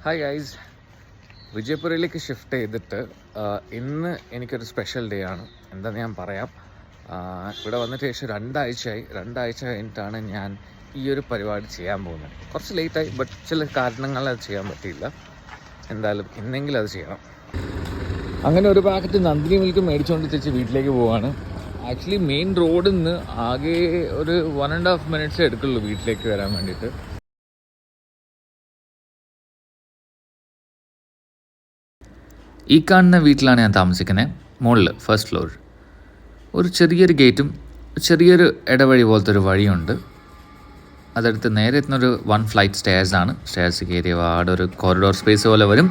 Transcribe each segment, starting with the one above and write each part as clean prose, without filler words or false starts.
Hi guys, വിജയപുരയിലേക്ക് shift ചെയ്തിട്ട് ഇന്ന് എനിക്കൊരു സ്പെഷ്യൽ ഡേ ആണ്. എന്താണെന്ന് ഞാൻ പറയാം. ഇവിടെ വന്നിട്ട് ശേഷം രണ്ടാഴ്ച കഴിഞ്ഞിട്ടാണ് ഞാൻ ഈ ഒരു പരിപാടി ചെയ്യാൻ പോകുന്നത്. കുറച്ച് ലേറ്റായി, ബട്ട് ചില കാരണങ്ങൾ അത് ചെയ്യാൻ പറ്റിയില്ല. എന്തായാലും ഇന്നെങ്കിലും അത് ചെയ്യണം. അങ്ങനെ ഒരു പാക്കറ്റ് നന്ദിനി മിൽക്ക് മേടിച്ചുകൊണ്ട് തിരിച്ച് വീട്ടിലേക്ക് പോവാണ്. ആക്ച്വലി മെയിൻ റോഡിൽ നിന്ന് ആകെ ഒരു 1.5 minutes എടുക്കുള്ളൂ വീട്ടിലേക്ക് വരാൻ വേണ്ടിയിട്ട്. ഈ കാണുന്ന വീട്ടിലാണ് ഞാൻ താമസിക്കുന്നത്. മുകളിൽ ഫസ്റ്റ് ഫ്ലോർ. ഒരു ചെറിയൊരു ഗേറ്റും ചെറിയൊരു ഇടവഴി പോലത്തെ ഒരു വഴിയുണ്ട്. അതെടുത്ത് നേരെ എത്തുന്നൊരു 1 flight സ്റ്റെയർസാണ്. സ്റ്റെയർസ് കയറിയ ഒരു കോറിഡോർ സ്പേസ് പോലെ വരും.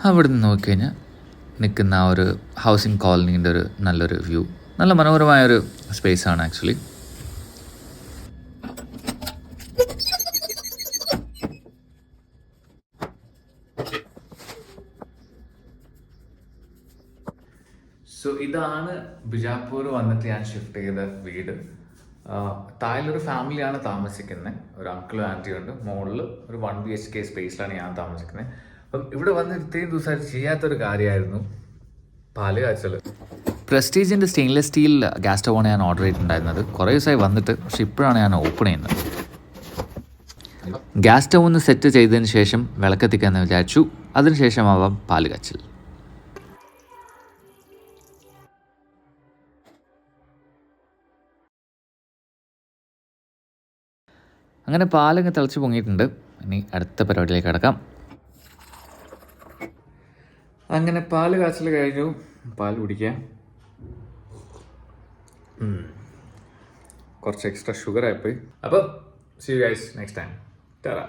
അവിടെ നിന്ന് നോക്കിക്കഴിഞ്ഞാൽ നിൽക്കുന്ന ആ ഒരു ഹൗസിംഗ് കോളനീൻ്റെ ഒരു നല്ലൊരു വ്യൂ. നല്ല മനോഹരമായൊരു സ്പേസാണ് ആക്ച്വലി. സോ ഇതാണ് ബിജാപ്പൂർ വന്നിട്ട് ഞാൻ ഷിഫ്റ്റ് ചെയ്ത വീട്. താഴെയൊരു ഫാമിലിയാണ് താമസിക്കുന്നത്. ഒരു അങ്കിളും ആൻറ്റിയും ഉണ്ട്. മുകളിൽ ഒരു 1 BHK സ്പേസിലാണ് ഞാൻ താമസിക്കുന്നത്. അപ്പം ഇവിടെ വന്ന് ഇത്രയും ദിവസമായിട്ട് ചെയ്യാത്തൊരു കാര്യമായിരുന്നു പാല് കാച്ചൽ. പ്രസ്റ്റീജിൻ്റെ സ്റ്റെയിൻലെസ് സ്റ്റീൽ ഗ്യാസ് സ്റ്റവാണ് ഞാൻ ഓർഡർ ചെയ്തിട്ടുണ്ടായിരുന്നത്. കുറേ ദിവസമായി വന്നിട്ട്, പക്ഷെ ഇപ്പോഴാണ് ഞാൻ ഓപ്പൺ ചെയ്യുന്നത്. ഗ്യാസ് സ്റ്റവ് ഒന്ന് സെറ്റ് ചെയ്തതിന് ശേഷം വിളക്കെത്തിക്കാമെന്ന് വിചാരിച്ചു. അതിനുശേഷം ആവാം പാല് കാച്ചൽ. അങ്ങനെ പാലങ്ങ് തിളച്ച് പൊങ്ങിയിട്ടുണ്ട്. ഇനി അടുത്ത പരിപാടിയിലേക്ക് കിടക്കാം. അങ്ങനെ പാല് കാച്ചൽ കഴിഞ്ഞു. പാൽ കുടിക്കാം. കുറച്ച് എക്സ്ട്രാ ഷുഗർ ആയിപ്പോയി. അപ്പം see you guys next time. Tata.